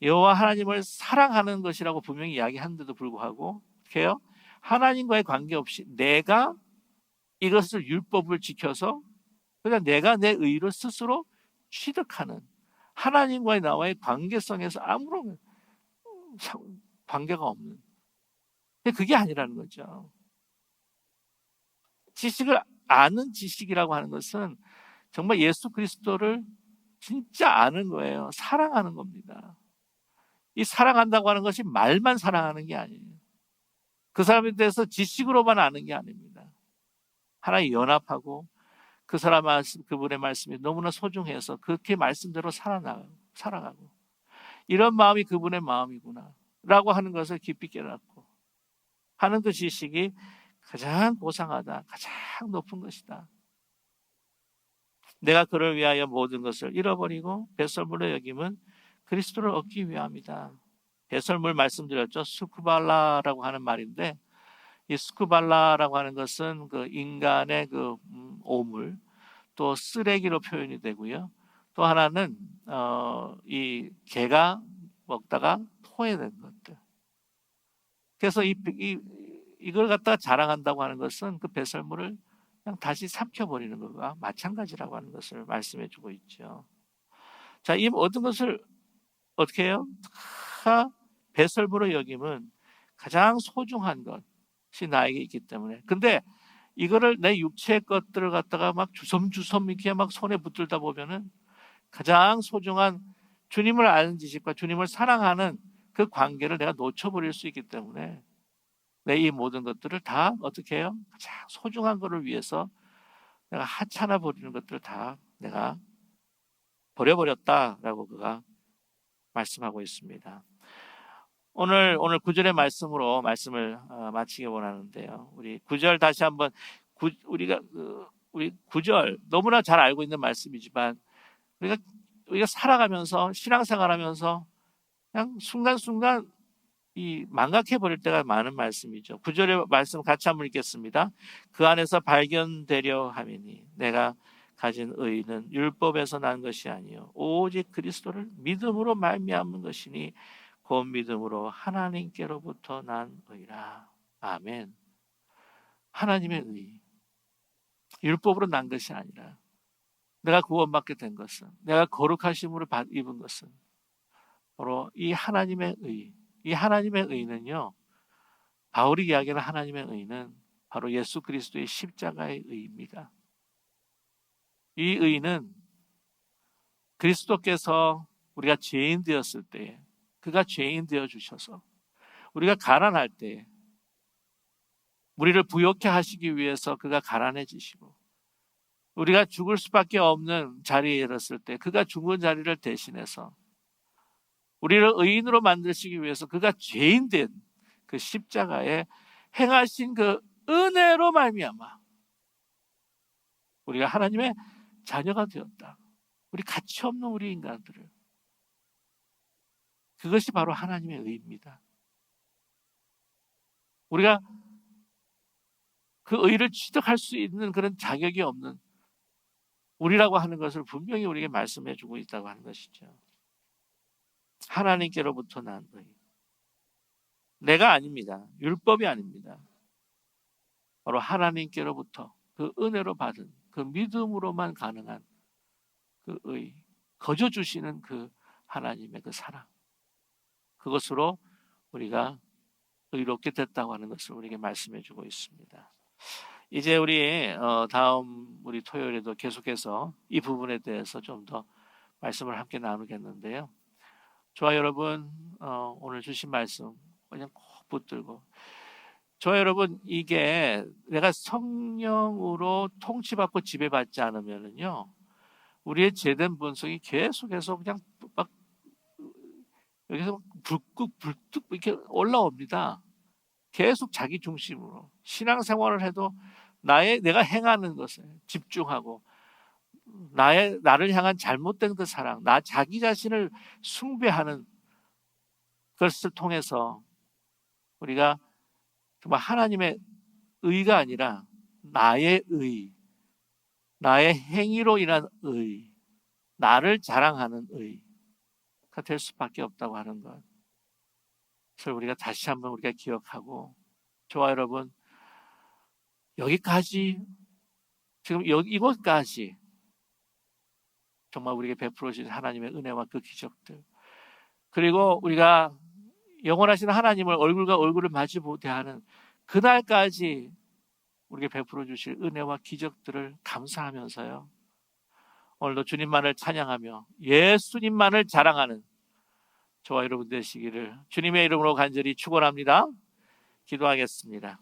[SPEAKER 1] 여호와 하나님을 사랑하는 것이라고 분명히 이야기하는데도 불구하고 어떻게 해요? 하나님과의 관계없이 내가 이것을 율법을 지켜서 그냥 내가 내 의를 스스로 취득하는 하나님과의 나와의 관계성에서 아무런 관계가 없는 그게 아니라는 거죠. 지식을 아는 지식이라고 하는 것은 정말 예수 그리스도를 진짜 아는 거예요. 사랑하는 겁니다. 이 사랑한다고 하는 것이 말만 사랑하는 게 아니에요. 그 사람에 대해서 지식으로만 아는 게 아닙니다. 하나님 연합하고 그 사람 말씀, 그분의 말씀이 너무나 소중해서 그렇게 말씀대로 살아가고 이런 마음이 그분의 마음이구나 라고 하는 것을 깊이 깨닫고 하는 그 지식이 가장 고상하다, 가장 높은 것이다. 내가 그를 위하여 모든 것을 잃어버리고 배설물로 여김은 그리스도를 얻기 위함이다. 배설물 말씀드렸죠. 스쿠발라라고 하는 말인데 이 스쿠발라라고 하는 것은 그 인간의 그 오물 또 쓰레기로 표현이 되고요. 또 하나는 이 개가 먹다가 토해낸 것들. 그래서 이걸 갖다가 자랑한다고 하는 것은 그 배설물을 그냥 다시 삼켜버리는 것과 마찬가지라고 하는 것을 말씀해 주고 있죠. 자, 이 모든 것을 어떻게 해요? 다 배설물로 여김은 가장 소중한 것이 나에게 있기 때문에. 근데 이거를 내 육체의 것들을 갖다가 막 주섬주섬 이렇게 막 손에 붙들다 보면은 가장 소중한 주님을 아는 지식과 주님을 사랑하는 그 관계를 내가 놓쳐버릴 수 있기 때문에 내 이 모든 것들을 다 어떻게 해요? 가장 소중한 것을 위해서 내가 하찮아 버리는 것들을 다 내가 버려버렸다라고 그가 말씀하고 있습니다. 오늘 9절의 말씀으로 말씀을 마치기 원하는데요. 우리 9절 다시 한번 우리 9절 너무나 잘 알고 있는 말씀이지만 우리가 살아가면서 신앙생활하면서 그냥 순간순간 이 망각해 버릴 때가 많은 말씀이죠. 9절의 말씀 같이 한번 읽겠습니다. 그 안에서 발견되려 함이니 내가 가진 의는 율법에서 난 것이 아니요 오직 그리스도를 믿음으로 말미암은 것이니 곧 믿음으로 하나님께로부터 난 의라. 아멘. 하나님의 의, 율법으로 난 것이 아니라 내가 구원받게 된 것은, 내가 거룩하심으로 입은 것은 바로 이 하나님의 의. 이 하나님의 의는요, 바울이 이야기하는 하나님의 의는 바로 예수 그리스도의 십자가의 의입니다. 이 의는 그리스도께서 우리가 죄인 되었을 때에 그가 죄인 되어 주셔서 우리가 가난할 때에 우리를 부욕해 하시기 위해서 그가 가난해지시고 우리가 죽을 수밖에 없는 자리에 이르렀을 때 그가 죽은 자리를 대신해서 우리를 의인으로 만드시기 위해서 그가 죄인 된 그 십자가에 행하신 그 은혜로 말미암아 우리가 하나님의 자녀가 되었다. 우리 가치 없는 우리 인간들을 그것이 바로 하나님의 의입니다. 우리가 그 의를 취득할 수 있는 그런 자격이 없는 우리라고 하는 것을 분명히 우리에게 말씀해 주고 있다고 하는 것이죠. 하나님께로부터 난 의. 내가 아닙니다. 율법이 아닙니다. 바로 하나님께로부터 그 은혜로 받은 그 믿음으로만 가능한 그 의, 거저 주시는 그 하나님의 그 사랑. 그것으로 우리가 의롭게 됐다고 하는 것을 우리에게 말씀해 주고 있습니다. 이제 우리 다음 우리 토요일에도 계속해서 이 부분에 대해서 좀 더 말씀을 함께 나누겠는데요. 저와 여러분 오늘 주신 말씀 그냥 꼭 붙들고 저와 여러분 이게 내가 성령으로 통치받고 지배받지 않으면은요 우리의 죄된 본성이 계속해서 그냥 막 여기서 불뚝 이렇게 올라옵니다. 계속 자기 중심으로 신앙생활을 해도 내가 행하는 것에 집중하고 나를 향한 잘못된 그 사랑, 자기 자신을 숭배하는 것을 통해서 우리가 정말 하나님의 의가 아니라 나의 의, 나의 행위로 인한 의, 나를 자랑하는 의가 될 수밖에 없다고 하는 것. 그래서 우리가 다시 한번 우리가 기억하고, 저와 여러분, 여기까지, 지금 이곳까지 정말 우리에게 베풀어 주신 하나님의 은혜와 그 기적들, 그리고 우리가 영원하신 하나님을 얼굴과 얼굴을 마주 대하는 그날까지 우리에게 베풀어 주실 은혜와 기적들을 감사하면서요, 오늘도 주님만을 찬양하며 예수님만을 자랑하는 저와 여러분 되시기를 주님의 이름으로 간절히 축원합니다. 기도하겠습니다.